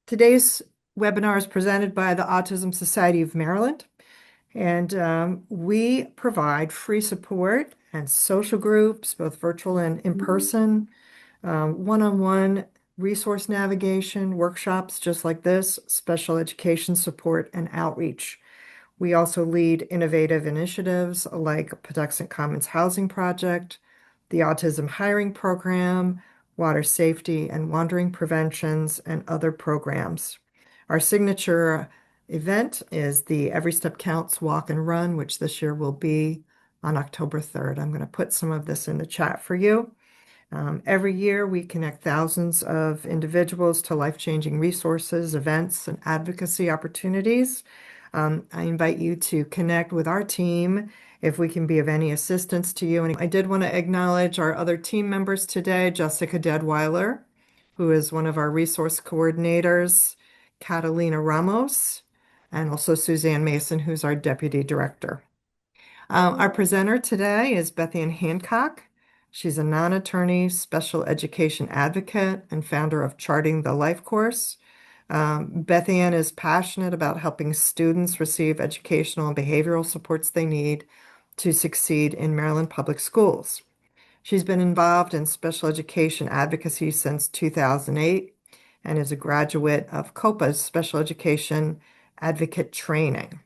Today's webinar is presented by the Autism Society of Maryland, and we provide free support and social groups, both virtual and in person, one-on-one resource navigation, workshops just like this, special education support, and outreach. We also lead innovative initiatives like Patuxent Commons Housing Project, the Autism Hiring Program, Water Safety and Wandering Preventions, and other programs. Our signature event is the Every Step Counts Walk and Run, which this year will be on October 3rd. I'm going to put some of this in the chat for you. Every year, we connect thousands of individuals to life-changing resources, events, and advocacy opportunities. I invite you to connect with our team if we can be of any assistance to you. And I did want to acknowledge our other team members today, Jessica Deadweiler, who is one of our resource coordinators, Catalina Ramos, and also Suzanne Mason, who's our deputy director. Our presenter today is Beth Hancock. She's a non-attorney special education advocate and founder of Charting the Life course. Beth Ann is passionate about helping students receive educational and behavioral supports they need to succeed in Maryland public schools. She's been involved in special education advocacy since 2008 and is a graduate of COPA's special education advocate training.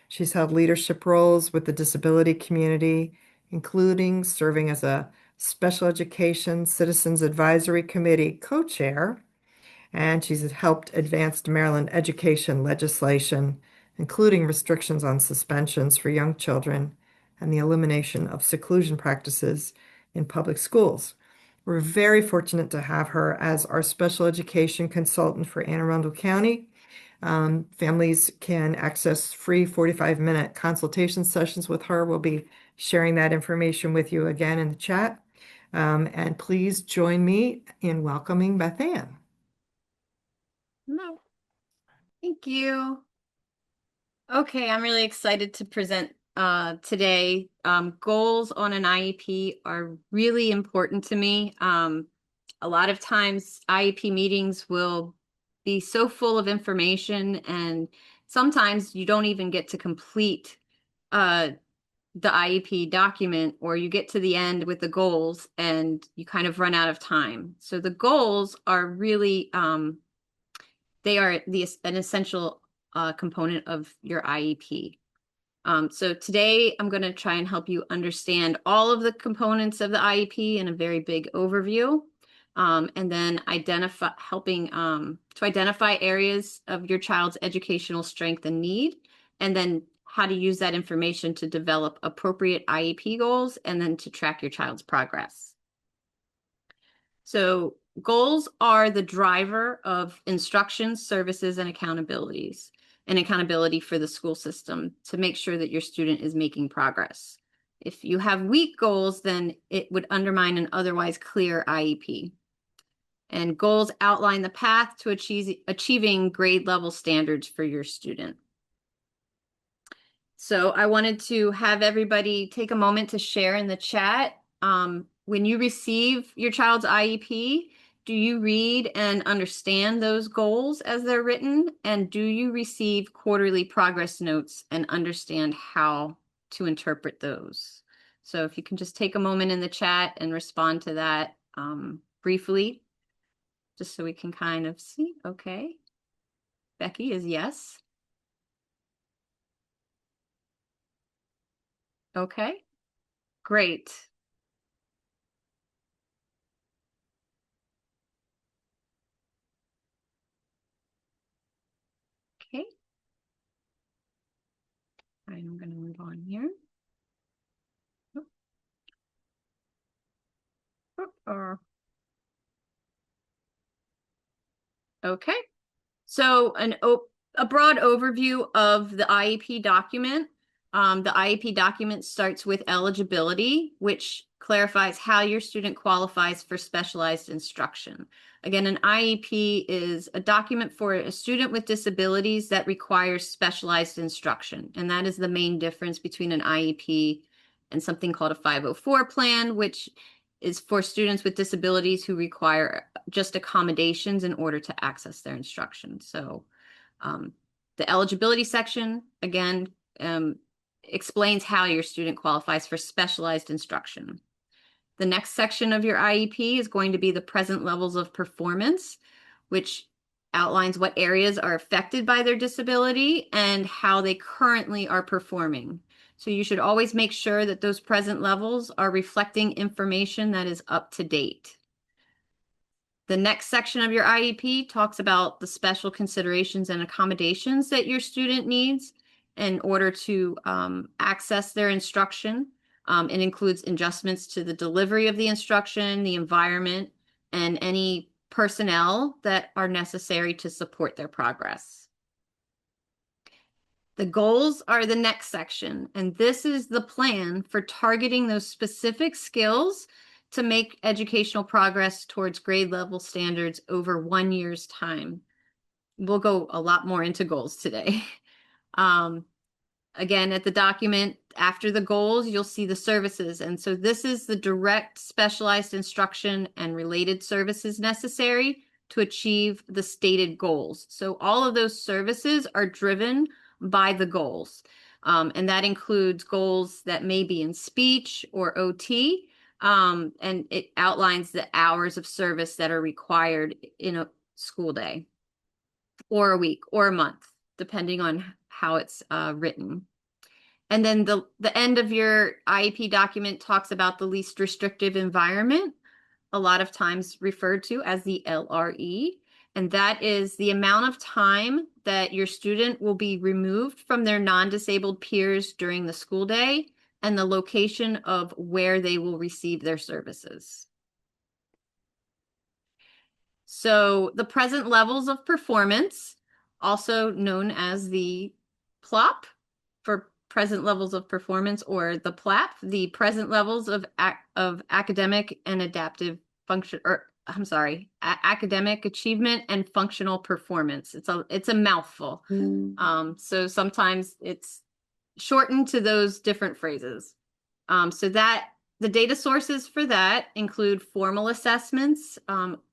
She's held leadership roles with the disability community, including serving as a Special Education Citizens Advisory Committee co-chair, and she's helped advance Maryland education legislation, including restrictions on suspensions for young children and the elimination of seclusion practices in public schools. We're very fortunate to have her as our special education consultant for Anne Arundel County. Families can access free 45-minute consultation sessions with her. We'll be sharing that information with you again in the chat. And please join me in welcoming Beth Ann. No. Thank you. Okay, I'm really excited to present today. Goals on an IEP are really important to me. A lot of times IEP meetings will be so full of information, and sometimes you don't even get to complete the IEP document, or you get to the end with the goals and you kind of run out of time. So the goals are really they are an essential component of your IEP. So today I'm going to try and help you understand all of the components of the IEP in a very big overview, and then helping to identify areas of your child's educational strength and need, and then how to use that information to develop appropriate IEP goals, and then to track your child's progress. So goals are the driver of instruction, services, and accountability for the school system to make sure that your student is making progress. If you have weak goals, then it would undermine an otherwise clear IEP. And goals outline the path to achieving grade level standards for your student. So I wanted to have everybody take a moment to share in the chat. When you receive your child's IEP, do you read and understand those goals as they're written? And do you receive quarterly progress notes and understand how to interpret those? So if you can just take a moment in the chat and respond to that briefly, just so we can kind of see. Okay. Becky is yes. Okay, great. Okay. All right, I'm going to move on here. Okay, so a broad overview of the IEP document. The IEP document starts with eligibility, which clarifies how your student qualifies for specialized instruction. Again, an IEP is a document for a student with disabilities that requires specialized instruction. And that is the main difference between an IEP and something called a 504 plan, which is for students with disabilities who require just accommodations in order to access their instruction. So the eligibility section, again, explains how your student qualifies for specialized instruction. The next section of your IEP is going to be the present levels of performance, which outlines what areas are affected by their disability and how they currently are performing. So you should always make sure that those present levels are reflecting information that is up to date. The next section of your IEP talks about the special considerations and accommodations that your student needs in order to access their instruction. It includes adjustments to the delivery of the instruction, the environment, and any personnel that are necessary to support their progress. The goals are the next section, and this is the plan for targeting those specific skills to make educational progress towards grade level standards over 1 year's time. We'll go a lot more into goals today. Again, at the document, after the goals, you'll see the services. And so this is the direct specialized instruction and related services necessary to achieve the stated goals. So all of those services are driven by the goals. And that includes goals that may be in speech or OT. And it outlines the hours of service that are required in a school day or a week or a month, depending on how it's written. And then the end of your IEP document talks about the least restrictive environment, a lot of times referred to as the LRE. And that is the amount of time that your student will be removed from their non-disabled peers during the school day and the location of where they will receive their services. So the present levels of performance, also known as the PLOP for present levels of performance, or the PLAP, the present levels of academic and adaptive function, or I'm sorry, academic achievement and functional performance. It's a mouthful. So sometimes it's shortened to those different phrases. So that the data sources for that include formal assessments.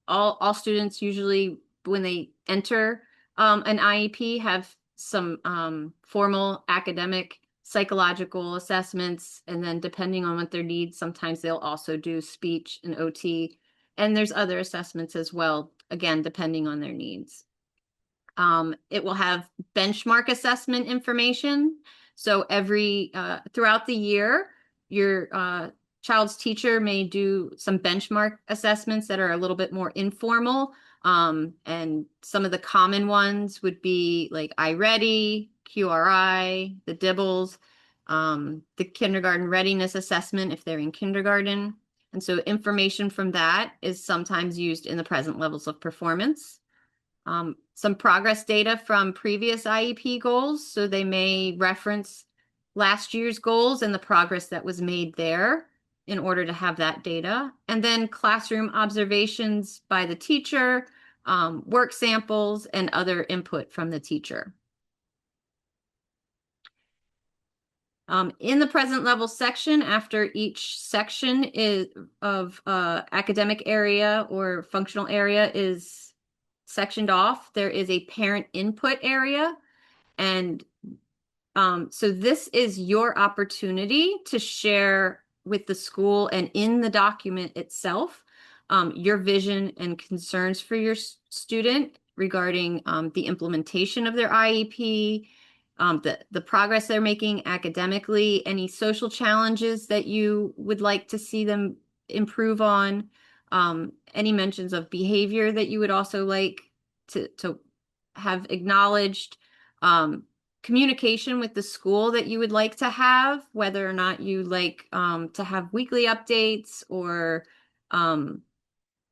All students usually, when they enter an IEP, have some formal academic psychological assessments, and then depending on what their needs, sometimes they'll also do speech and OT, and there's other assessments as well, again, depending on their needs. It will have benchmark assessment information. So throughout the year, your child's teacher may do some benchmark assessments that are a little bit more informal. And some of the common ones would be like iReady, QRI, the DIBELS, the kindergarten readiness assessment if they're in kindergarten. And so information from that is sometimes used in the present levels of performance. Some progress data from previous IEP goals. So they may reference last year's goals and the progress that was made there in order to have that data. And then classroom observations by the teacher, work samples, and other input from the teacher. In the present level section, after each section of academic area or functional area is sectioned off, there is a parent input area. And so this is your opportunity to share with the school and in the document itself your vision and concerns for your student regarding the implementation of their IEP, the progress they're making academically, any social challenges that you would like to see them improve on, any mentions of behavior that you would also like to have acknowledged, communication with the school that you would like to have, whether or not you like to have weekly updates, or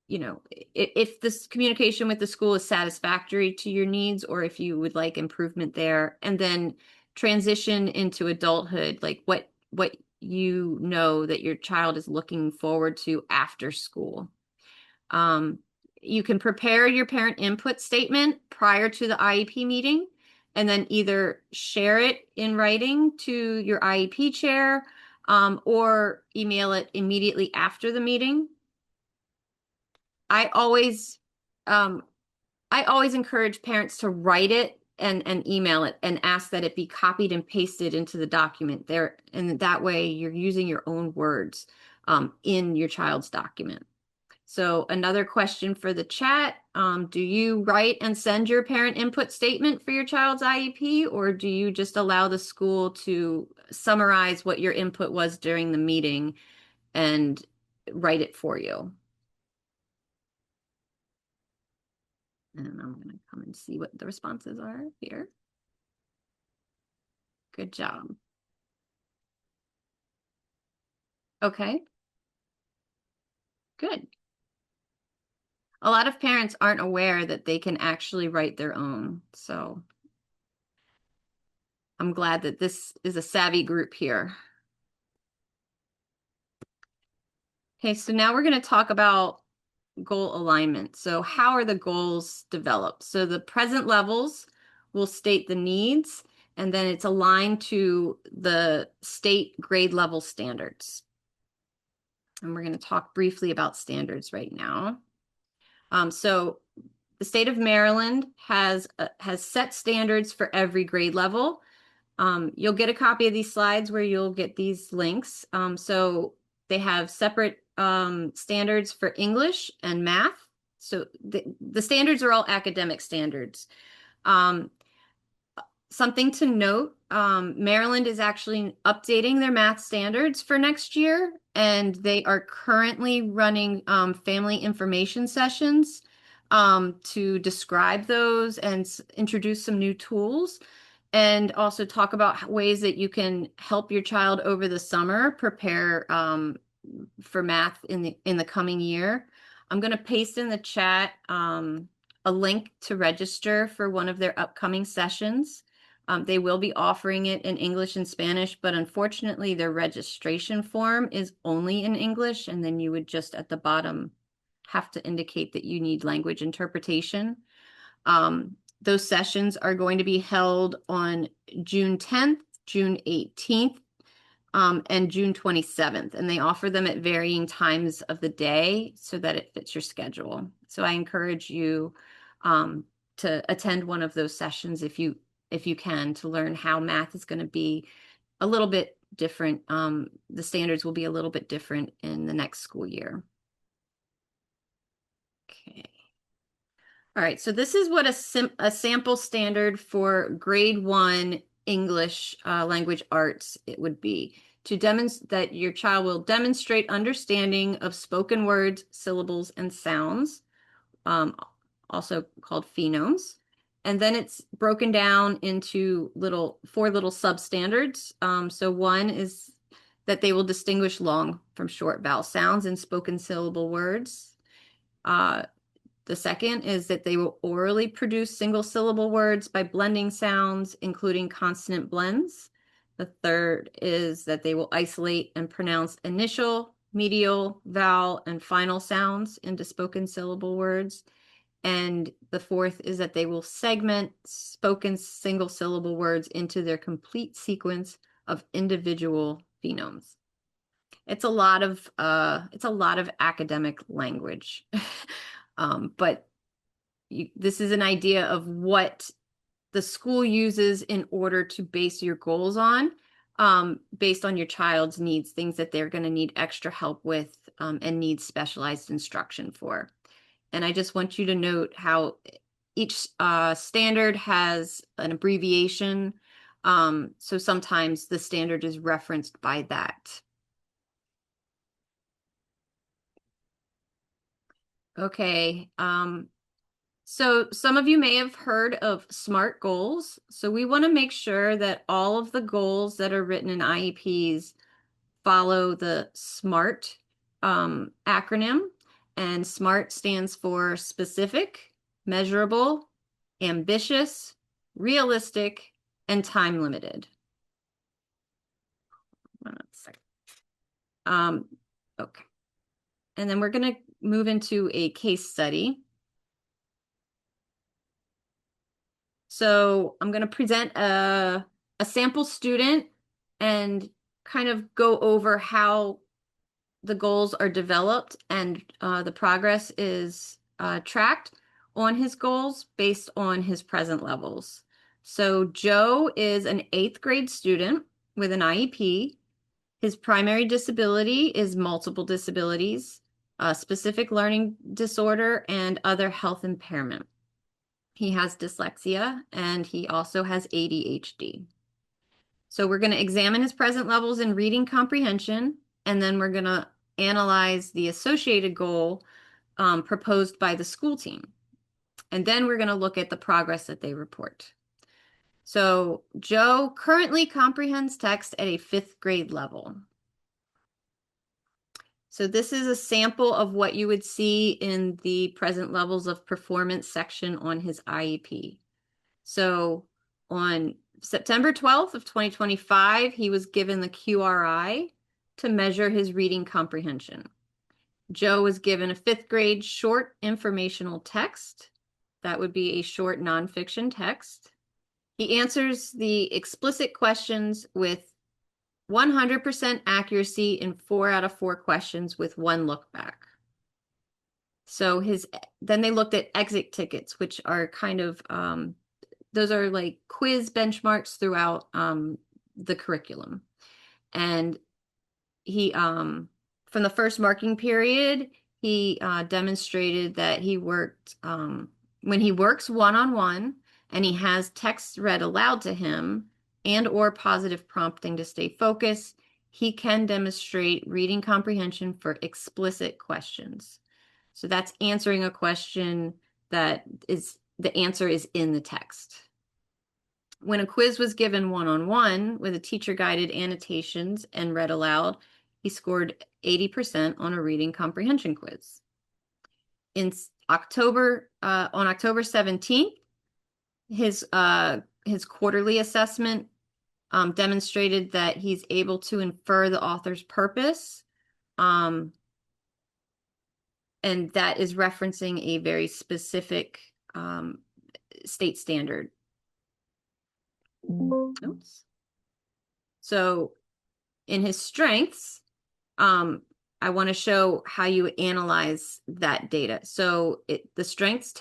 if this communication with the school is satisfactory to your needs, or if you would like improvement there. And then transition into adulthood, like what you know that your child is looking forward to after school. You can prepare your parent input statement prior to the IEP meeting, and then either share it in writing to your IEP chair, or email it immediately after the meeting. I always um, I always encourage parents to write it and email it and ask that it be copied and pasted into the document there. And that way you're using your own words in your child's document. So another question for the chat, do you write and send your parent input statement for your child's IEP, or do you just allow the school to summarize what your input was during the meeting and write it for you? And I'm going to come and see what the responses are here. Good job. Okay, good. A lot of parents aren't aware that they can actually write their own. So I'm glad that this is a savvy group here. Okay, so now we're going to talk about goal alignment. So how are the goals developed? So the present levels will state the needs, and then it's aligned to the state grade level standards. And we're going to talk briefly about standards right now. So the state of Maryland has set standards for every grade level. You'll get a copy of these slides where you'll get these links. So they have separate standards for English and math. So the standards are all academic standards. Something to note, Maryland is actually updating their math standards for next year, and they are currently running family information sessions to describe those and introduce some new tools, and also talk about ways that you can help your child over the summer prepare for math in the coming year. I'm going to paste in the chat a link to register for one of their upcoming sessions. They will be offering it in English and Spanish, but unfortunately their registration form is only in English, and then you would just at the bottom have to indicate that you need language interpretation. Those sessions are going to be held on June 10th, June 18th, and June 27th, and they offer them at varying times of the day so that it fits your schedule. So I encourage you to attend one of those sessions if you can, to learn how math is going to be a little bit different. The standards will be a little bit different in the next school year. Okay. All right, so this is what a sample standard for grade 1 English language arts it would be. To demonstrate that your child will demonstrate understanding of spoken words, syllables, and sounds, also called phonemes. And then it's broken down into four little substandards. So one is that they will distinguish long from short vowel sounds in spoken syllable words. The second is that they will orally produce single syllable words by blending sounds, including consonant blends. The third is that they will isolate and pronounce initial, medial, vowel, and final sounds into spoken syllable words. And the fourth is that they will segment spoken single syllable words into their complete sequence of individual phonemes. It's a lot of academic language. But this is an idea of what the school uses in order to base your goals on, based on your child's needs, things that they're going to need extra help with and need specialized instruction for. And I just want you to note how each standard has an abbreviation. So sometimes the standard is referenced by that. Okay. So some of you may have heard of SMART goals. So we want to make sure that all of the goals that are written in IEPs follow the SMART acronym. And SMART stands for specific, measurable, ambitious, realistic, and time limited. Okay. And then we're going to move into a case study. So I'm going to present a sample student and kind of go over how the goals are developed and the progress is tracked on his goals based on his present levels. So Joe is an 8th grade student with an IEP. His primary disability is multiple disabilities, specific learning disorder, and other health impairment. He has dyslexia and he also has ADHD. So we're going to examine his present levels in reading comprehension, and then we're going to analyze the associated goal proposed by the school team. And then we're going to look at the progress that they report. So Joe currently comprehends text at a 5th grade level. So this is a sample of what you would see in the present levels of performance section on his IEP. So on September 12th of 2025, he was given the QRI to measure his reading comprehension. Joe was given a 5th grade short informational text. That would be a short nonfiction text. He answers the explicit questions with 100% accuracy in 4 out of 4 questions with 1 look back. So then they looked at exit tickets, which are kind of those are like quiz benchmarks throughout the curriculum. And he from the first marking period, he demonstrated that he worked when he works one-on-one and he has text read aloud to him and or positive prompting to stay focused, he can demonstrate reading comprehension for explicit questions. So that's answering a question that is the answer is in the text. When a quiz was given one-on-one with a teacher-guided annotations and read aloud, he scored 80% on a reading comprehension quiz. On October 17th, his quarterly assessment demonstrated that he's able to infer the author's purpose, and that is referencing a very specific state standard. Oops. So in his strengths, I want to show how you analyze that data. So the strengths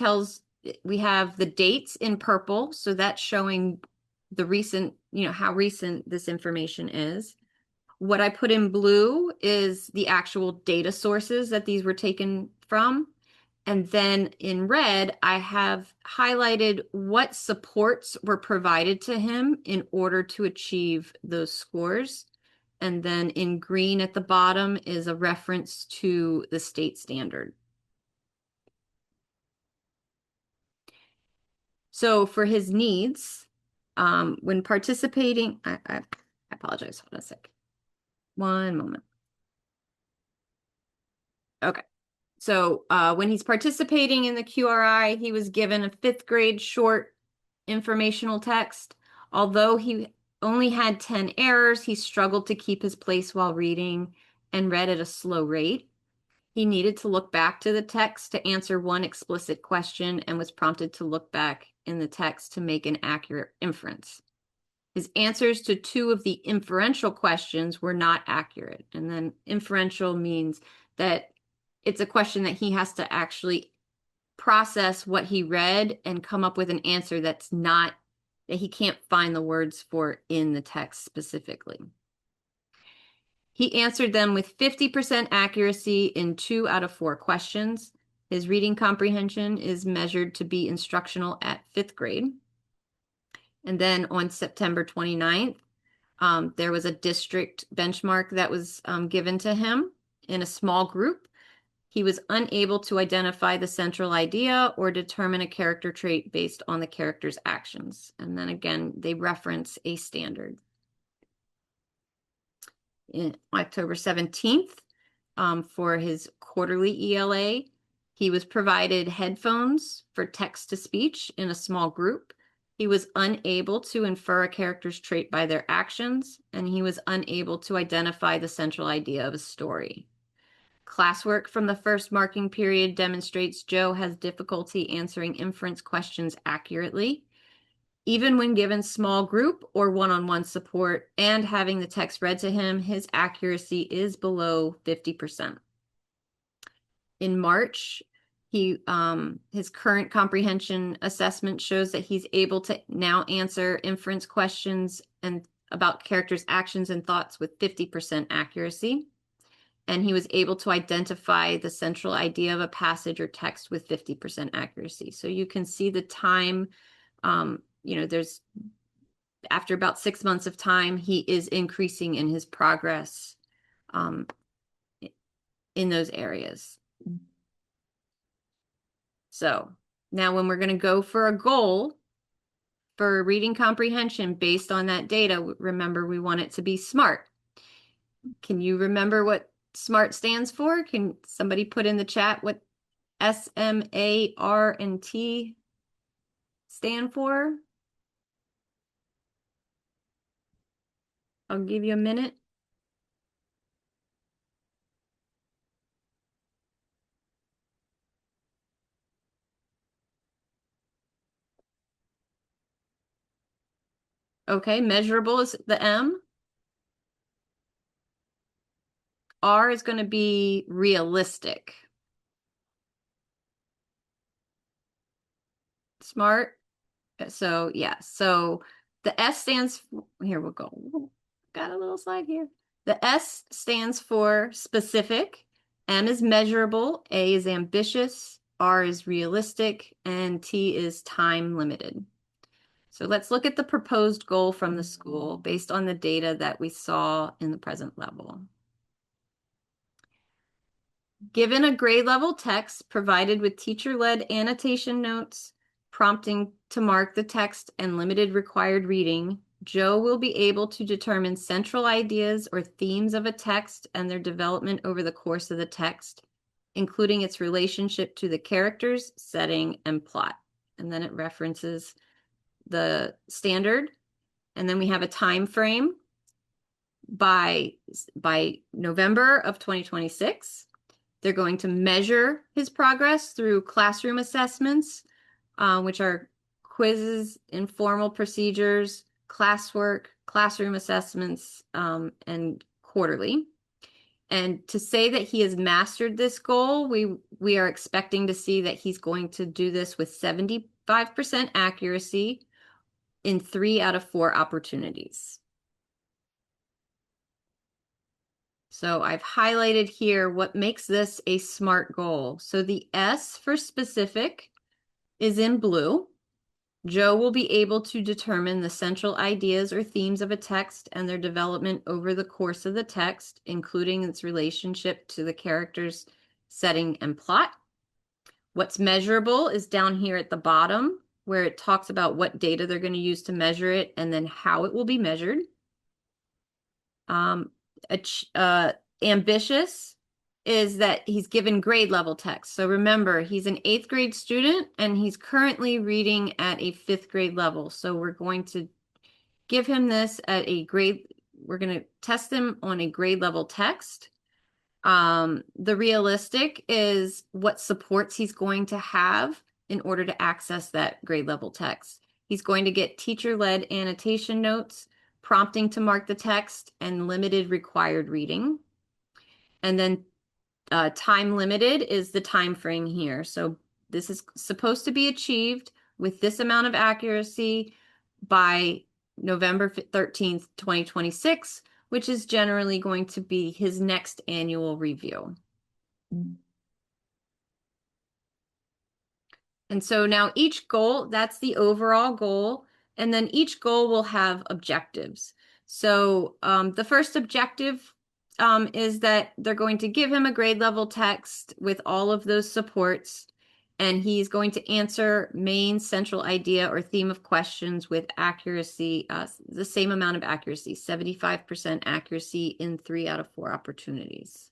we have the dates in purple. So that's showing the recent, how recent this information is. What I put in blue is the actual data sources that these were taken from. And then in red, I have highlighted what supports were provided to him in order to achieve those scores. And then in green at the bottom is a reference to the state standard. So for his needs, when participating, I apologize, hold on a sec. One moment. Okay. So when he's participating in the QRI, he was given a 5th grade short informational text. Although he only had 10 errors, he struggled to keep his place while reading and read at a slow rate. He needed to look back to the text to answer 1 explicit question and was prompted to look back in the text to make an accurate inference. His answers to 2 of the inferential questions were not accurate. And then inferential means that it's a question that he has to actually process what he read and come up with an answer that he can't find the words for in the text specifically. He answered them with 50% accuracy in 2 out of 4 questions. His reading comprehension is measured to be instructional at 5th grade. And then on September 29th, there was a district benchmark that was given to him in a small group. He was unable to identify the central idea or determine a character trait based on the character's actions. And then again, they reference a standard. In October 17th, for his quarterly ELA, he was provided headphones for text-to-speech in a small group. He was unable to infer a character's trait by their actions, and he was unable to identify the central idea of a story. Classwork from the first marking period demonstrates Joe has difficulty answering inference questions accurately. Even when given small group or one-on-one support and having the text read to him, his accuracy is below 50%. In March, his current comprehension assessment shows that he's able to now answer inference questions and about characters' actions and thoughts with 50% accuracy. And he was able to identify the central idea of a passage or text with 50% accuracy. So you can see the time, there's after about 6 months of time, he is increasing in his progress in those areas. So now when we're going to go for a goal for reading comprehension based on that data, remember we want it to be SMART. Can you remember what SMART stands for? Can somebody put in the chat what S, M, A, R, and T stand for? I'll give you a minute. Okay, measurable is the M. R is going to be realistic. SMART. So yeah, so the S stands for, here we'll go. Got a little slide here. The S stands for specific, M is measurable, A is ambitious, R is realistic, and T is time limited. So let's look at the proposed goal from the school based on the data that we saw in the present level. Given a grade level text provided with teacher-led annotation notes, prompting to mark the text and limited required reading, Joe will be able to determine central ideas or themes of a text and their development over the course of the text, including its relationship to the characters, setting, and plot. And then it references the standard. And then we have a time frame by November of 2026. They're going to measure his progress through classroom assessments, which are quizzes, informal procedures, classwork, classroom assessments, and quarterly. And to say that he has mastered this goal, we are expecting to see that he's going to do this with 75% accuracy in 3 out of 4 opportunities. So I've highlighted here what makes this a SMART goal. So the S for specific is in blue. Joe will be able to determine the central ideas or themes of a text and their development over the course of the text, including its relationship to the characters, setting, and plot. What's measurable is down here at the bottom, where it talks about what data they're going to use to measure it and then how it will be measured. Ambitious is that he's given grade level text. So remember, he's an 8th grade student and he's currently reading at a 5th grade level. So we're going to give him this at a grade, we're going to test him on a grade level text. The realistic is what supports he's going to have in order to access that grade level text. He's going to get teacher-led annotation notes, prompting to mark the text, and limited required reading. And then time limited is the time frame here. So this is supposed to be achieved with this amount of accuracy by November 13th, 2026, which is generally going to be his next annual review. And so now each goal, that's the overall goal, and then each goal will have objectives. So the first objective is that they're going to give him a grade level text with all of those supports, and he's going to answer main central idea or theme of questions with accuracy, the same amount of accuracy, 75% accuracy in 3 out of 4 opportunities.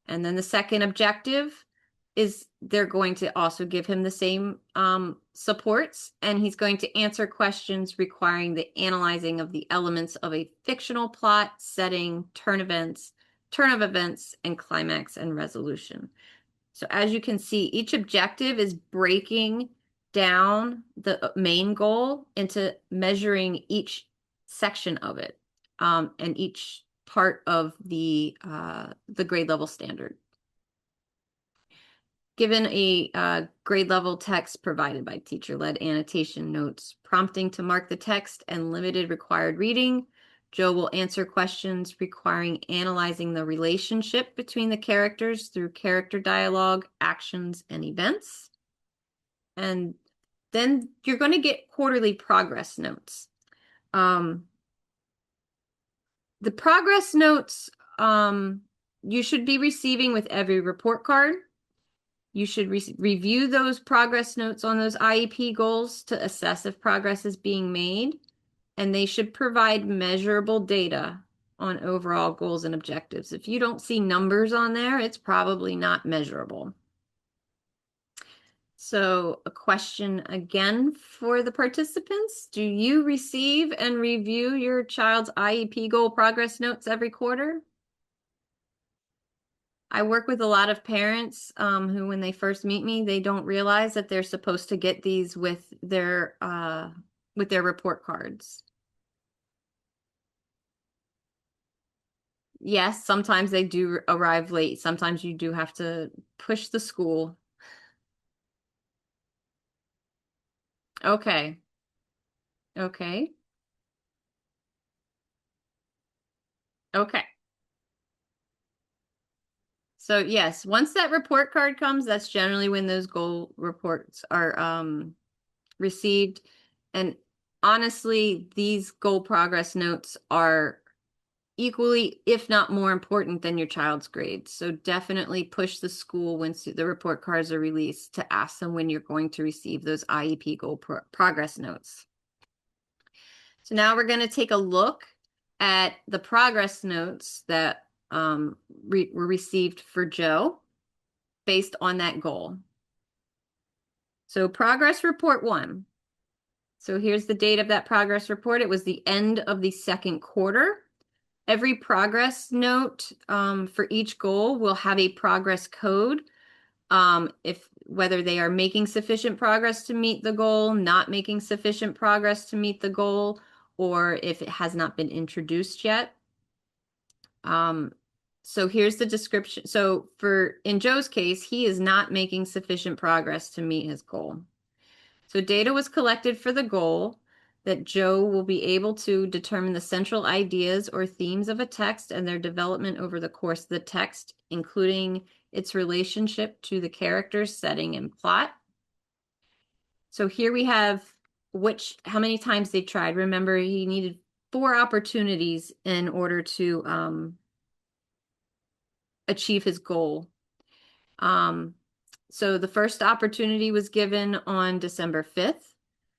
And then the second objective is they're going to also give him the same supports, and he's going to answer questions requiring the analyzing of the elements of a fictional plot, setting, turn of events, and climax and resolution. So as you can see, each objective is breaking down the main goal into measuring each section of it, and each part of the grade level standard. Given a grade level text provided by teacher-led annotation notes, prompting to mark the text and limited required reading, Joe will answer questions requiring analyzing the relationship between the characters through character dialogue, actions, and events. And then you're going to get quarterly progress notes. The progress notes you should be receiving with every report card. You should review those progress notes on those IEP goals to assess if progress is being made, and they should provide measurable data on overall goals and objectives. If you don't see numbers on there, it's probably not measurable. So a question again for the participants. Do you receive and review your child's IEP goal progress notes every quarter? I work with a lot of parents who, when they first meet me, they don't realize that they're supposed to get these with their report cards. Yes, sometimes they do arrive late. Sometimes you do have to push the school. Okay. Okay. Okay. So yes, once that report card comes, that's generally when those goal reports are received. And honestly, these goal progress notes are equally, if not more important than your child's grades. So definitely push the school once the report cards are released to ask them when you're going to receive those IEP goal progress notes. So now we're going to take a look at the progress notes that were received for Joe based on that goal. So progress report 1. So here's the date of that progress report. It was the end of the second quarter. Every progress note for each goal will have a progress code. If whether they are making sufficient progress to meet the goal, not making sufficient progress to meet the goal, or if it has not been introduced yet. So here's the description. So in Joe's case, he is not making sufficient progress to meet his goal. So data was collected for the goal that Joe will be able to determine the central ideas or themes of a text and their development over the course of the text, including its relationship to the characters, setting, and plot. So here we have how many times they tried. Remember, he needed 4 opportunities in order to achieve his goal. So the first opportunity was given on December 5th.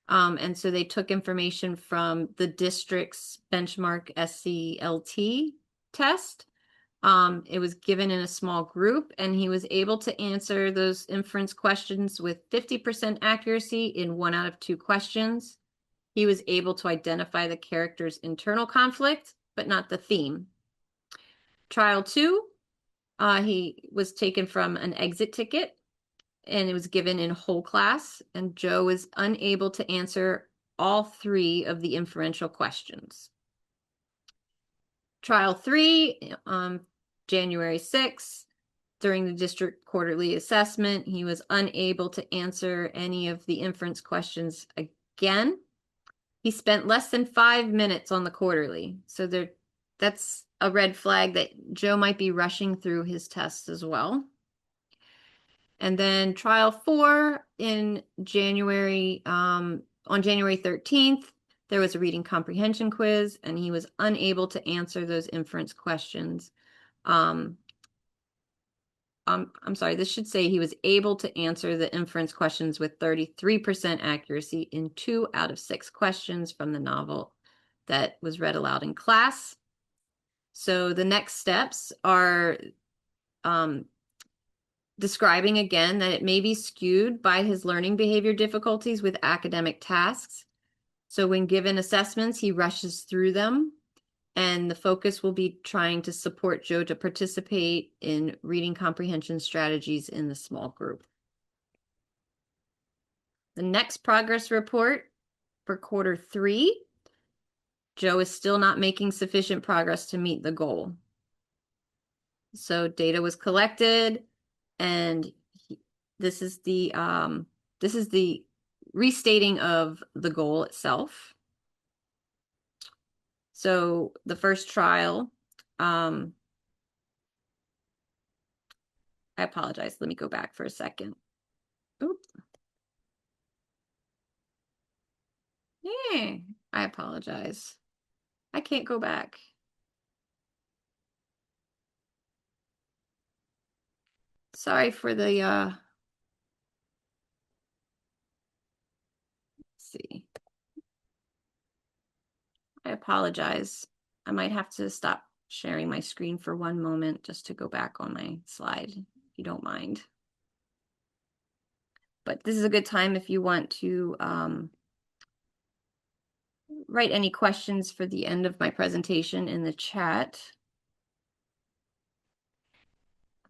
And so they took information from the district's benchmark SCLT test. It was given in a small group, and he was able to answer those inference questions with 50% accuracy in 1 out of 2 questions. He was able to identify the character's internal conflict, but not the theme. Trial 2, he was taken from an exit ticket, and it was given in whole class, and Joe was unable to answer all 3 of the inferential questions. Trial 3, January 6th, during the district quarterly assessment, he was unable to answer any of the inference questions again. He spent less than 5 minutes on the quarterly. So that's a red flag that Joe might be rushing through his tests as well. And then trial 4 in January, on January 13th, there was a reading comprehension quiz, and he was unable to answer those inference questions. I'm sorry, this should say he was able to answer the inference questions with 33% accuracy in 2 out of 6 questions from the novel that was read aloud in class. So the next steps are describing again that it may be skewed by his learning behavior difficulties with academic tasks. So when given assessments, he rushes through them, and the focus will be trying to support Joe to participate in reading comprehension strategies in the small group. The next progress report for quarter 3, Joe is still not making sufficient progress to meet the goal. So data was collected, and this is the restating of the goal itself. So the first trial, I apologize. Let me go back for a second. Oops. Yeah, I apologize. I can't go back. Sorry for the let's see. I apologize. I might have to stop sharing my screen for one moment just to go back on my slide, if you don't mind. But this is a good time if you want to write any questions for the end of my presentation in the chat.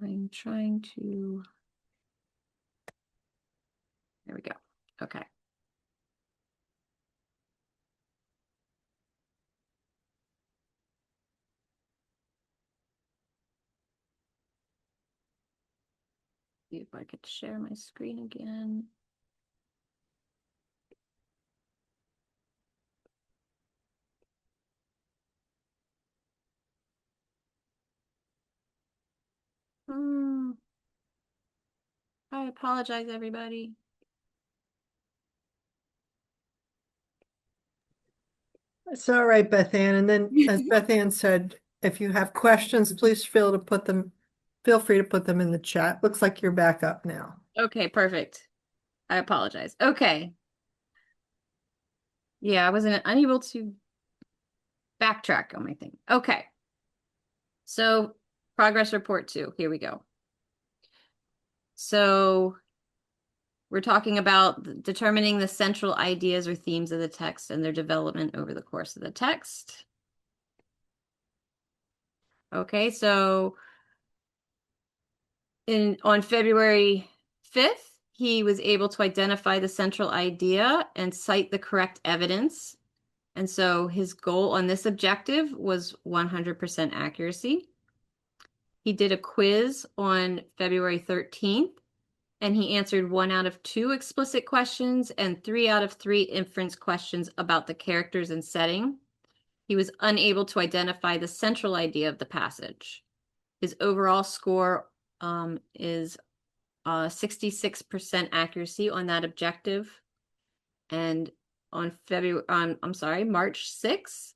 I'm trying to, there we go. Okay. See if I could share my screen again. I apologize, everybody. It's all right, Beth Ann. And then, as Beth Ann said, if you have questions, please feel free to put them in the chat. Looks like you're back up now. Okay, perfect. I apologize. Okay. Yeah, I wasn't unable to backtrack on my thing. Okay. So progress report 2. Here we go. So we're talking about determining the central ideas or themes of the text and their development over the course of the text. Okay, so on February 5th, he was able to identify the central idea and cite the correct evidence. And so his goal on this objective was 100% accuracy. He did a quiz on February 13th, and he answered 1 out of 2 explicit questions and 3 out of 3 inference questions about the characters and setting. He was unable to identify the central idea of the passage. His overall score is 66% accuracy on that objective. And on March 6th,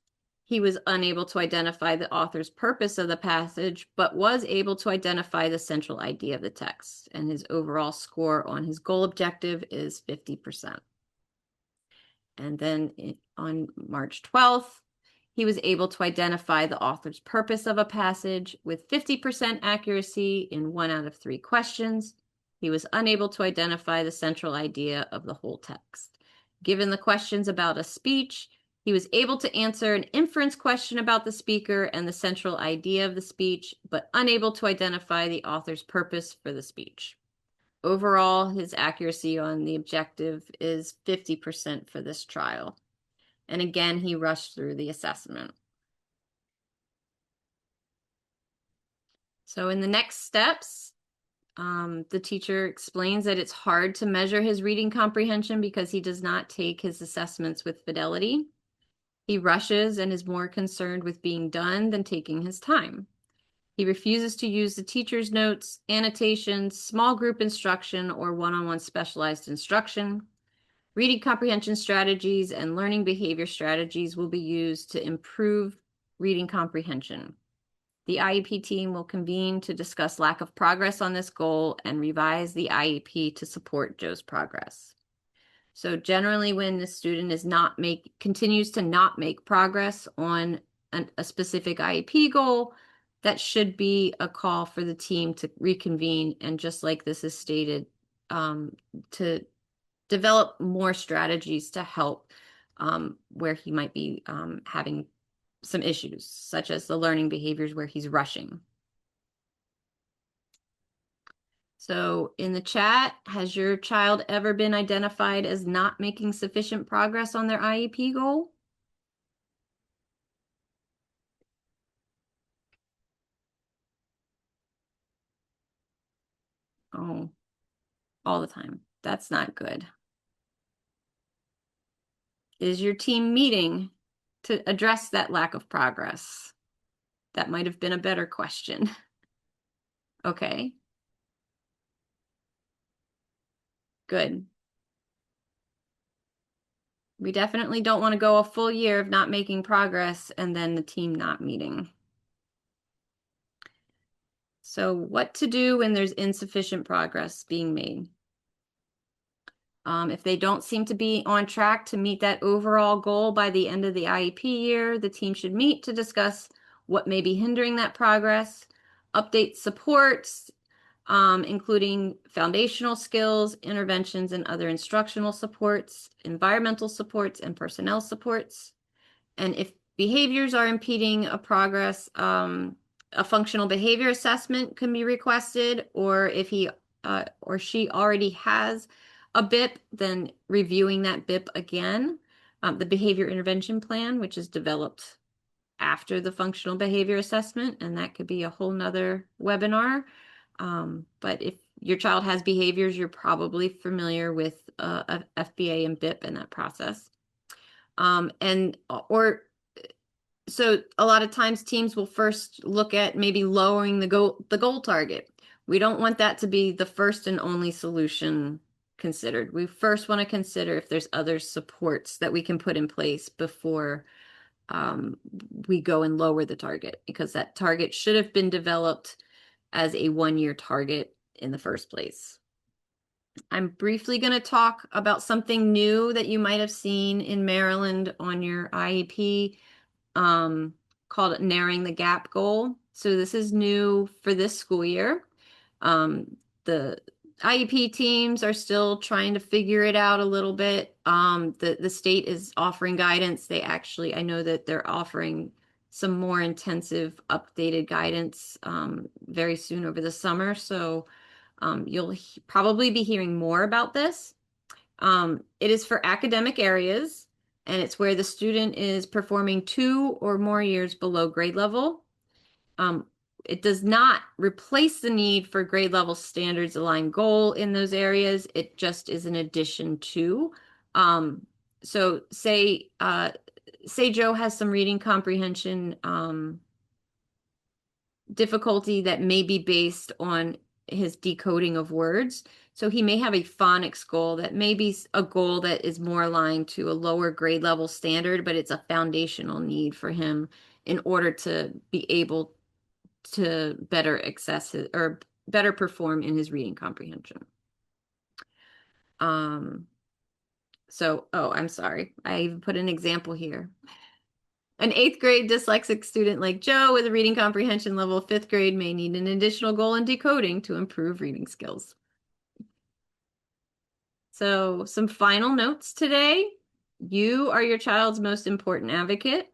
he was unable to identify the author's purpose of the passage, but was able to identify the central idea of the text. And his overall score on his goal objective is 50%. And then on March 12th, he was able to identify the author's purpose of a passage with 50% accuracy in 1 out of 3 questions. He was unable to identify the central idea of the whole text. Given the questions about a speech, he was able to answer an inference question about the speaker and the central idea of the speech, but unable to identify the author's purpose for the speech. Overall, his accuracy on the objective is 50% for this trial. And again, he rushed through the assessment. So in the next steps, the teacher explains that it's hard to measure his reading comprehension because he does not take his assessments with fidelity. He rushes and is more concerned with being done than taking his time. He refuses to use the teacher's notes, annotations, small group instruction, or one-on-one specialized instruction. Reading comprehension strategies and learning behavior strategies will be used to improve reading comprehension. The IEP team will convene to discuss lack of progress on this goal and revise the IEP to support Joe's progress. So generally, when the student continues to not make progress on a specific IEP goal, that should be a call for the team to reconvene and, just like this is stated, to develop more strategies to help where he might be having some issues, such as the learning behaviors where he's rushing. So in the chat, has your child ever been identified as not making sufficient progress on their IEP goal? Oh, all the time. That's not good. Is your team meeting to address that lack of progress? That might have been a better question. Okay, good. We definitely don't want to go a full year of not making progress and then the team not meeting. So what to do when there's insufficient progress being made? If they don't seem to be on track to meet that overall goal by the end of the IEP year, the team should meet to discuss what may be hindering that progress, update supports, including foundational skills, interventions, and other instructional supports, environmental supports, and personnel supports. And if behaviors are impeding a progress, a functional behavior assessment can be requested, or if he or she already has a BIP, then reviewing that BIP again. The behavior intervention plan, which is developed after the functional behavior assessment, and that could be a whole nother webinar. But if your child has behaviors, you're probably familiar with a FBA and BIP in that process. So a lot of times teams will first look at maybe lowering the goal target. We don't want that to be the first and only solution considered. We first want to consider if there's other supports that we can put in place before we go and lower the target, because that target should have been developed as a 1-year target in the first place. I'm briefly going to talk about something new that you might have seen in Maryland on your IEP, called Narrowing the Gap Goal. So this is new for this school year. The IEP teams are still trying to figure it out a little bit. The state is offering guidance. I know that they're offering some more intensive updated guidance very soon over the summer. So you'll probably be hearing more about this. It is for academic areas, and it's where the student is performing 2 or more years below grade level. It does not replace the need for grade level standards aligned goal in those areas. It just is an addition to. So say Joe has some reading comprehension difficulty that may be based on his decoding of words. So he may have a phonics goal that may be a goal that is more aligned to a lower grade level standard, but it's a foundational need for him in order to be able to better access his, or better perform in his reading comprehension. I'm sorry. I even put an example here. An 8th grade dyslexic student like Joe with a reading comprehension level of 5th grade may need an additional goal in decoding to improve reading skills. So some final notes today. You are your child's most important advocate.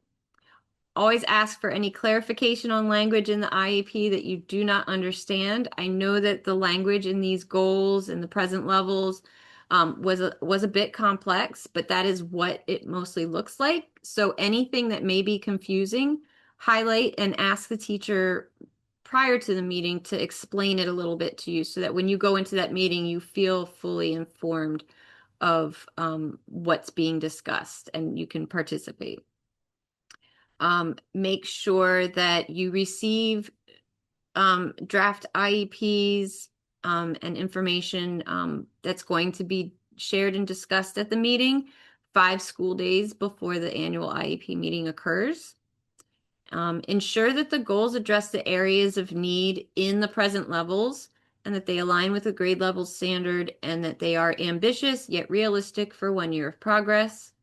Always ask for any clarification on language in the IEP that you do not understand. I know that the language in these goals and the present levels was a bit complex, but that is what it mostly looks like. So anything that may be confusing, highlight and ask the teacher prior to the meeting to explain it a little bit to you, so that when you go into that meeting, you feel fully informed of what's being discussed and you can participate. Make sure that you receive draft IEPs and information that's going to be shared and discussed at the meeting 5 school days before the annual IEP meeting occurs. Ensure that the goals address the areas of need in the present levels and that they align with the grade level standard, and that they are ambitious yet realistic for 1 year of progress.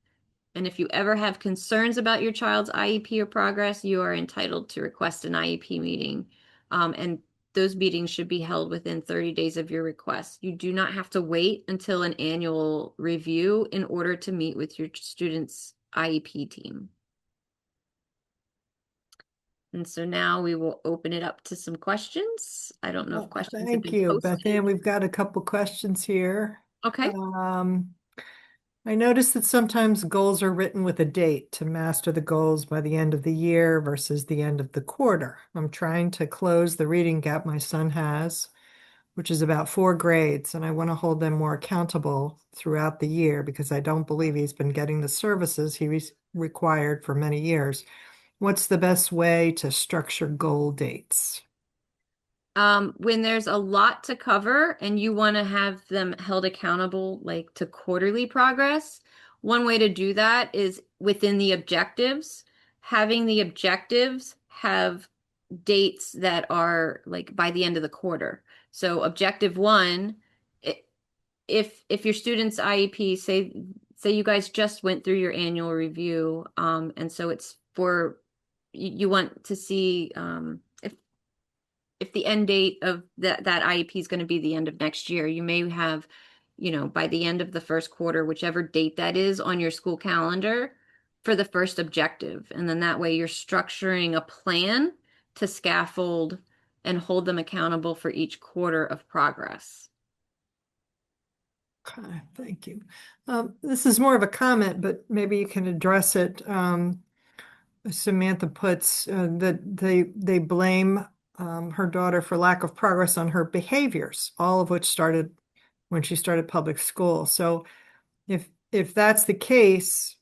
And if you ever have concerns about your child's IEP or progress, you are entitled to request an IEP meeting. And those meetings should be held within 30 days of your request. You do not have to wait until an annual review in order to meet with your student's IEP team. And so now we will open it up to some questions. I don't know if Well, questions have thank been you, Beth posted. Ann. We've got a couple questions here. Okay. Um, I noticed that sometimes goals are written with a date to master the goals by the end of the year versus the end of the quarter. I'm trying to close the reading gap my son has, which is about 4 grades, and I want to hold them more accountable throughout the year because I don't believe he's been getting the services required for many years. What's the best way to structure goal dates? When there's a lot to cover and you want to have them held accountable, like to quarterly progress, one way to do that is within the objectives, having the objectives have dates that are like by the end of the quarter. So objective one, if your student's IEP, say you guys just went through your annual review, and so it's for you want to see if the end date of that IEP is going to be the end of next year, you may have, by the end of the first quarter, whichever date that is on your school calendar for the first objective. And then that way you're structuring a plan to scaffold and hold them accountable for each quarter of progress. Okay, thank you. This is more of a comment, but maybe you can address it. Samantha puts that they blame her daughter for lack of progress on her behaviors, all of which started when she started public school. So if that's the case,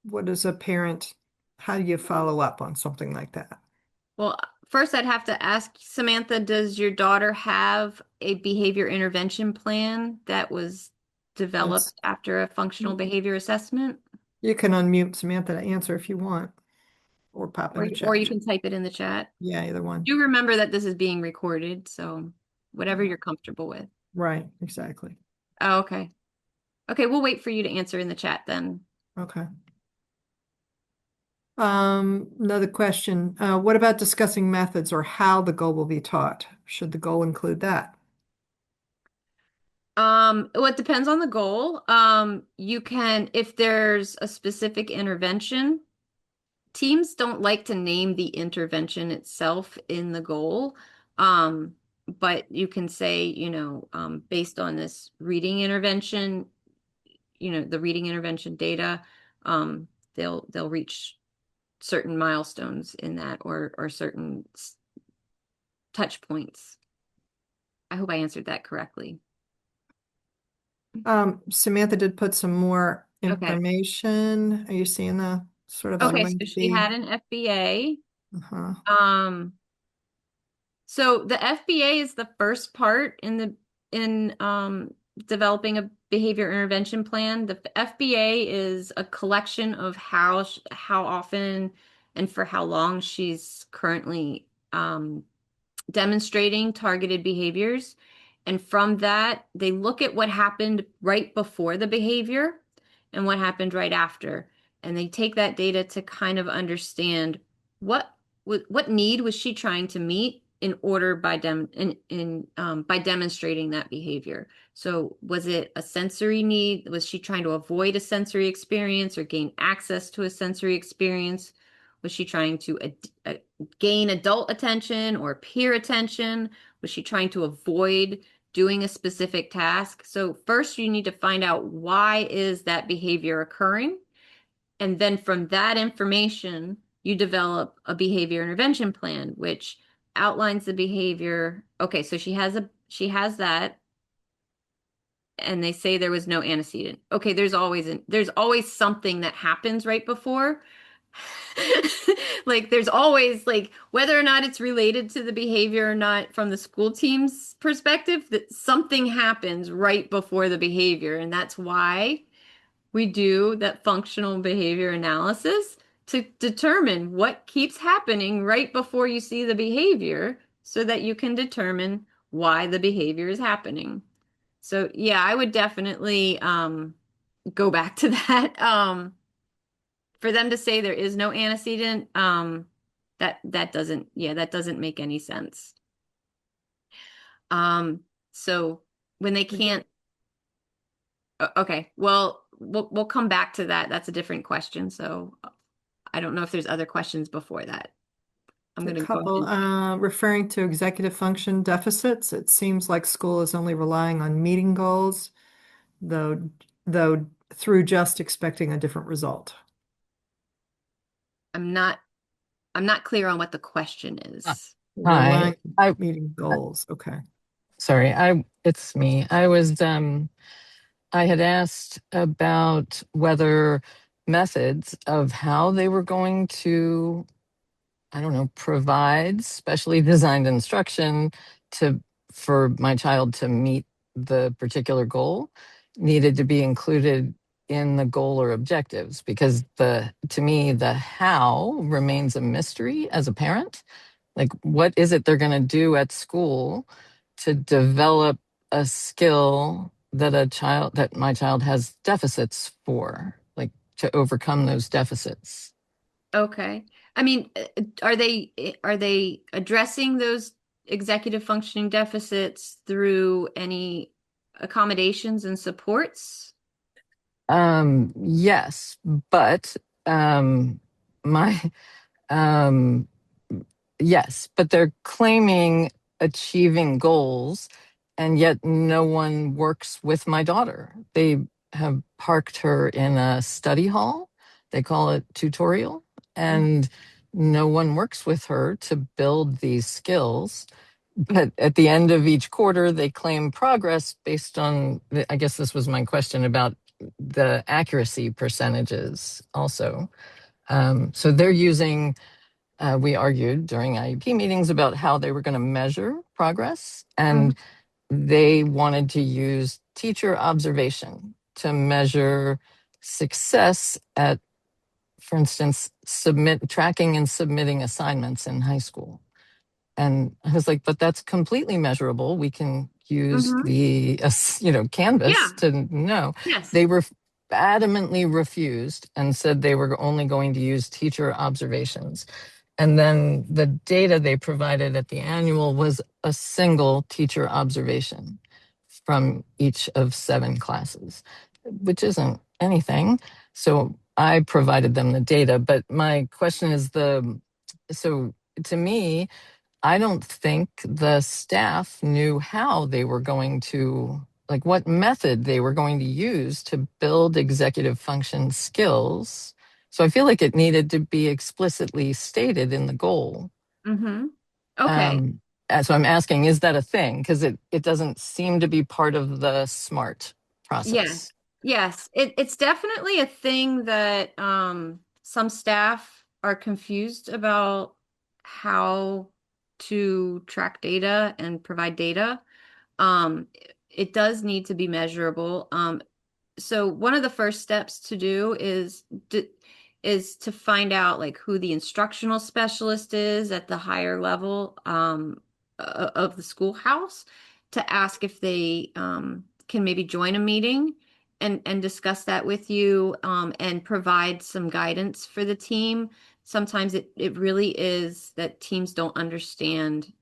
what is a parent, how do you follow up on something like that? Well, first I'd have to ask Samantha, does your daughter have a behavior intervention plan that was That's developed after a functional behavior assessment? You can unmute Samantha to answer if you want, or pop in Or, the or you chat. can type it in the chat. Yeah, either one. Do remember that this is being recorded, so whatever you're comfortable with. Right, exactly. Oh, okay. Okay, we'll wait for you to answer in the chat then. Okay. Another question. What about discussing methods or how the goal will be taught? Should the goal include that? Well, it depends on the goal. You can, if there's a specific intervention, teams don't like to name the intervention itself in the goal. But you can say, based on this reading intervention, the reading intervention data, they'll reach certain milestones in that or certain touch points. I hope I answered that correctly. Samantha did put some more Okay. information. Are you seeing the sort of on Okay, so she Wednesday? had an FBA. Uh-huh. Um, so the FBA is the first part in developing a behavior intervention plan. The FBA is a collection of how often and for how long she's currently demonstrating targeted behaviors. And from that, they look at what happened right before the behavior and what happened right after. And they take that data to kind of understand what what need was she trying to meet in order by demonstrating that behavior. So was it a sensory need? Was she trying to avoid a sensory experience or gain access to a sensory experience? Was she trying to gain adult attention or peer attention? Was she trying to avoid doing a specific task? So first you need to find out why is that behavior occurring? And then from that information, you develop a behavior intervention plan, which outlines the behavior. Okay, so she has that and they say there was no antecedent. Okay, there's always something that happens right before. Like there's always like whether or not it's related to the behavior or not from the school team's perspective, that something happens right before the behavior. And that's why we do that functional behavior analysis to determine what keeps happening right before you see the behavior so that you can determine why the behavior is happening. So yeah, I would definitely go back to that. For them to say there is no antecedent, that doesn't make any sense. Um, so when they can't, okay, well, we'll come back to that. That's a different question. So I don't know if there's other questions before that. I'm A going to go couple, ahead. referring to executive function deficits, it seems like school is only relying on meeting goals, though through just expecting a different result. I'm not I'm not clear on what the question Uh, is. Hi. Relying on I meeting goals. Okay. sorry, I it's me. I had asked about whether methods of how they were going to, I don't know, provide specially designed instruction to for my child to meet the particular goal needed to be included in the goal or objectives, because the to me the how remains a mystery as a parent. Like, what is it they're going to do at school to develop a skill that my child has deficits for, like to overcome those deficits? Okay. I mean, are they addressing those executive functioning deficits through any accommodations and supports? Yes, but um, my um, yes, but they're claiming achieving goals, and yet no one works with my daughter. They have parked her in a study hall. They call it tutorial, Mhm. and no one works with her to build these skills. But at the end of each quarter, they claim progress based on, I guess this was my question about the accuracy percentages also. So they're using, we argued during IEP meetings about how they were going to measure progress, Mhm. and they wanted to use teacher observation to measure success at, for instance, tracking and submitting assignments in high school. And I was like, but that's completely measurable. We can use Mhm. the, Canvas Yeah. to know. Yes. They were adamantly refused and said they were only going to use teacher observations. And then the data they provided at the annual was a single teacher observation from each of 7 classes, which isn't anything. So I provided them the data. But my question is so to me, I don't think the staff knew how they were going to, like, what method they were going to use to build executive function skills. So I feel like it needed to be explicitly stated in the goal. Mhm. Okay. Um, and so I'm asking, is that a thing? Because it doesn't seem to be part of the SMART Yes. process. Yes. It's definitely a thing that some staff are confused about how to track data and provide data. Um, it does need to be measurable. So one of the first steps to do is to find out like who the instructional specialist is at the higher level of the schoolhouse, to ask if they can maybe join a meeting and discuss that with you, and provide some guidance for the team. Sometimes it really is that teams don't understand,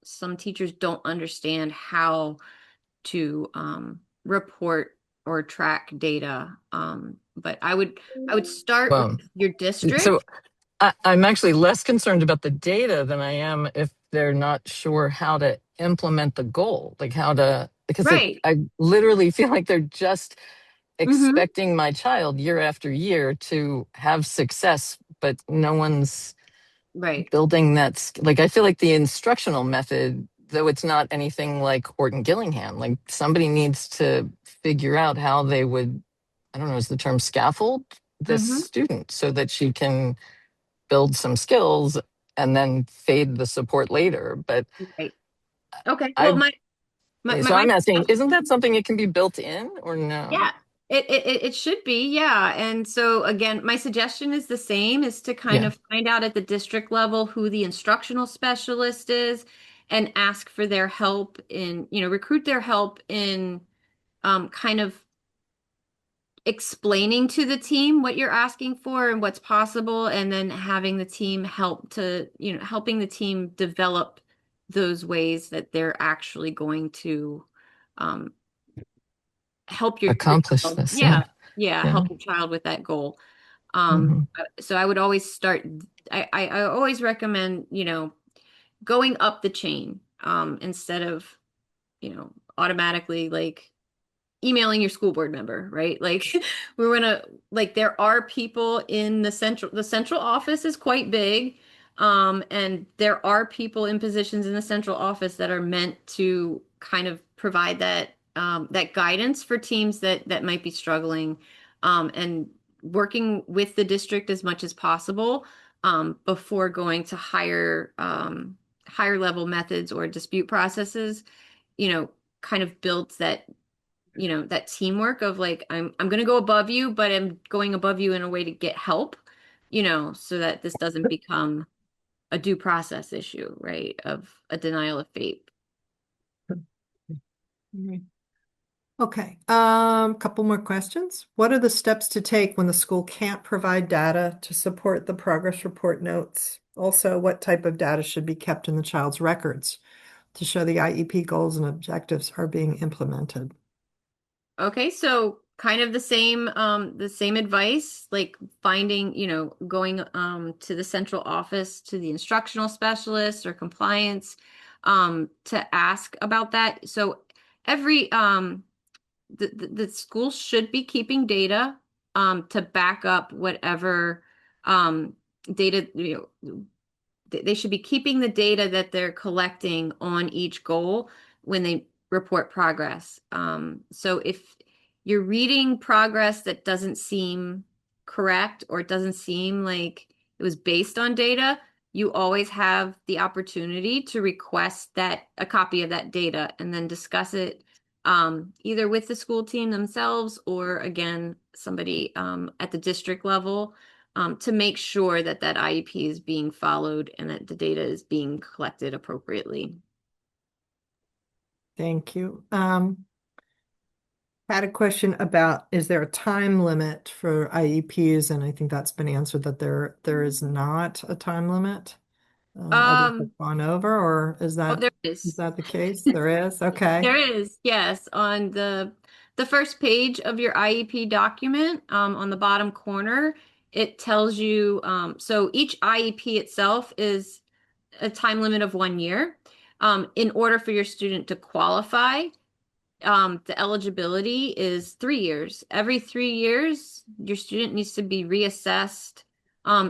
some teachers don't understand how to report or track data. But I would start with Well, your so district. I'm actually less concerned about the data than I am if they're not sure how to implement the goal, like how to, because Right. I literally feel like they're just Mm-hmm. expecting my child year after year to have success, but no one's Right. building like, I feel like the instructional method, though it's not anything like Orton Gillingham, like somebody needs to figure out how they would, I don't know, is the term scaffold this Mm-hmm. student so that she can build some skills and then fade the support later. But Right. Okay. Well, I, so my I'm asking, isn't that something that can be built in or no? yeah, it should be, yeah. And so again, my suggestion is the same, is to kind Yeah, of find out at the district level who the instructional specialist is and ask for their help in, recruit their help in kind of explaining to the team what you're asking for and what's possible, and then having the team helping the team develop those ways that they're actually going to um, help your accomplish child. this. Yeah, Yeah, yeah, yeah. help your child with that goal. Um, Hmm. so I would always start I always recommend, going up the chain, instead of, automatically like emailing your school board member, right? Like we're gonna like there are people in the central office is quite big. And there are people in positions in the central office that are meant to kind of provide that guidance for teams that might be struggling, and working with the district as much as possible, before going to higher level methods or dispute processes, you know, kind of builds that teamwork of like I'm going to go above you, but I'm going above you in a way to get help, so that this doesn't become a due process issue, right? Of a denial of fate. Okay, couple more questions. What are the steps to take when the school can't provide data to support the progress report notes? Also, what type of data should be kept in the child's records to show the IEP goals and objectives are being implemented? Okay, so kind of the same advice, like finding, going to the central office, to the instructional specialist or compliance, to ask about that. So every the school should be keeping data, to back up whatever data, they should be keeping the data that they're collecting on each goal when they report progress. So if you're reading progress that doesn't seem correct, or it doesn't seem like it was based on data, you always have the opportunity to request a copy of that data and then discuss it, either with the school team themselves, or again, somebody at the district level, to make sure that IEP is being followed and that the data is being collected appropriately. Thank you. Had a question about, is there a time limit for IEPs? And I think that's been answered that there is not a time limit. Others have Um, gone over, or oh, there is is. that the case? There is? Okay. There is, yes, on the first page of your IEP document, on the bottom corner, it tells you, so each IEP itself is a time limit of 1 year. In order for your student to qualify, the eligibility is 3 years. Every 3 years, your student needs to be reassessed,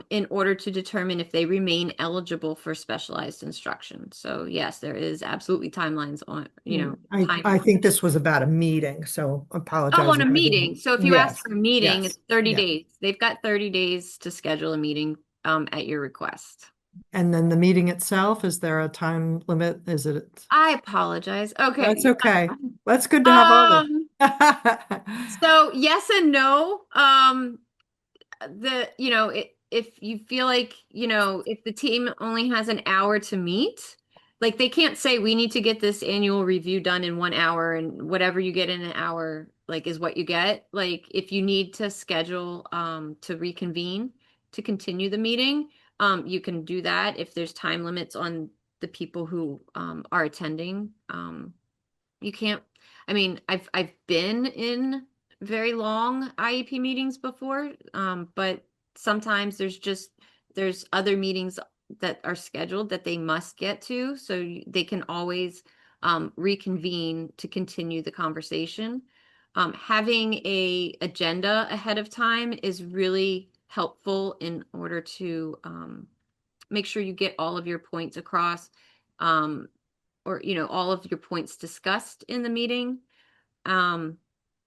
in order to determine if they remain eligible for specialized instruction. So yes, there is absolutely timelines on, time. I think this was about a meeting, so Oh, apologize on a if I meeting. didn't. So if you ask Yes, for a meeting, yes, it's 30 yeah. days. They've got 30 days to schedule a meeting, at your request. And then the meeting itself, is there a time limit? Is it? I apologize. That's Okay. okay. That's good to have all Um, this. so yes and no. If you feel like, if the team only has an hour to meet, like they can't say we need to get this annual review done in 1 hour, and whatever you get in an hour, like, is what you get. Like if you need to schedule, to reconvene to continue the meeting, you can do that if there's time limits on the people who are attending. You can't, I mean, I've been in very long IEP meetings before, but sometimes there's other meetings that are scheduled that they must get to, so they can always reconvene to continue the conversation. Having a agenda ahead of time is really helpful in order to make sure you get all of your points across, um, or all of your points discussed in the meeting, um,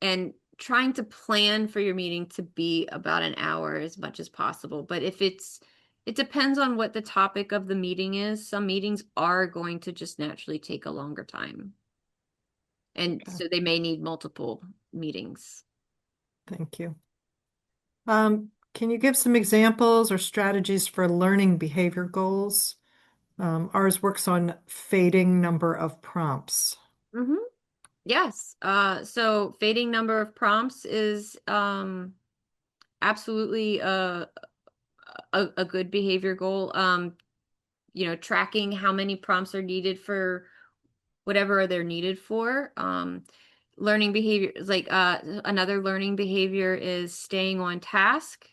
and trying to plan for your meeting to be about an hour as much as possible. But it depends on what the topic of the meeting is. Some meetings are going to just naturally take a longer time, and Okay, so they may need multiple meetings. thank you. Can you give some examples or strategies for learning behavior goals? Ours works on fading number of prompts. Hmm. Yes. So fading number of prompts is absolutely a good behavior goal. Tracking how many prompts are needed for whatever they're needed for. Learning behavior is like, another learning behavior is staying on task.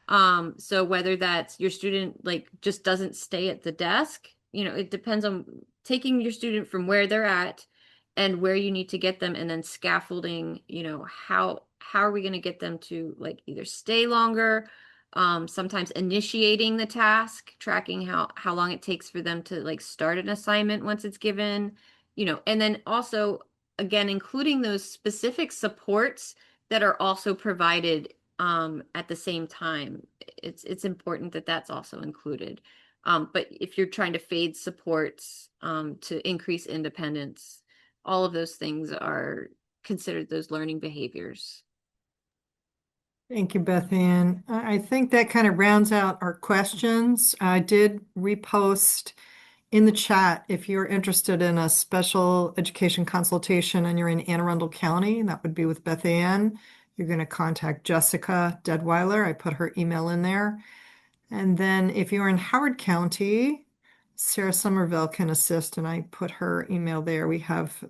So whether that's your student like just doesn't stay at the desk, it depends on taking your student from where they're at and where you need to get them, and then scaffolding, how are we going to get them to like either stay longer, sometimes initiating the task, tracking how long it takes for them to like start an assignment once it's given, and then also again including those specific supports that are also provided at the same time. It's important that that's also included. But if you're trying to fade supports to increase independence, all of those things are considered those learning behaviors. Thank you, Beth Ann. I think that kind of rounds out our questions. I did repost in the chat if you're interested in a special education consultation and you're in Anne Arundel County, that would be with Beth Ann. You're going to contact Jessica Deadweiler. I put her email in there. And then if you're in Howard County, Sarah Somerville can assist, and I put her email there. We have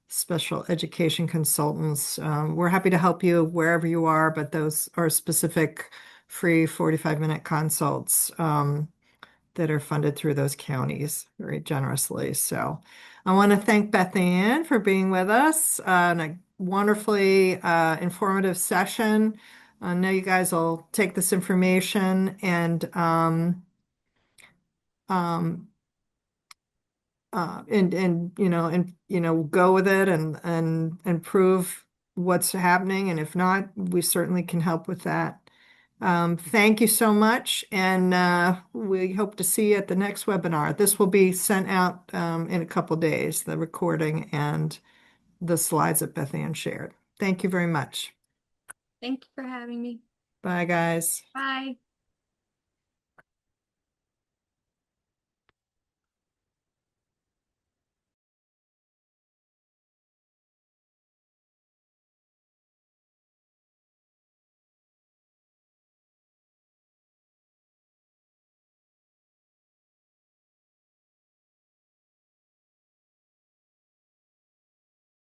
special education consultants. We're happy to help you wherever you are, but those are specific free 45-minute consults that are funded through those counties very generously. So I want to thank Beth Ann for being with us on a wonderfully informative session. I know you guys will take this information um, go with it and prove what's happening. And if not, we certainly can help with that. Thank you so much, and we hope to see you at the next webinar. This will be sent out in a couple days, the recording and the slides that Beth Ann shared. Thank you very much. Thank you for having me. Bye, guys. Bye.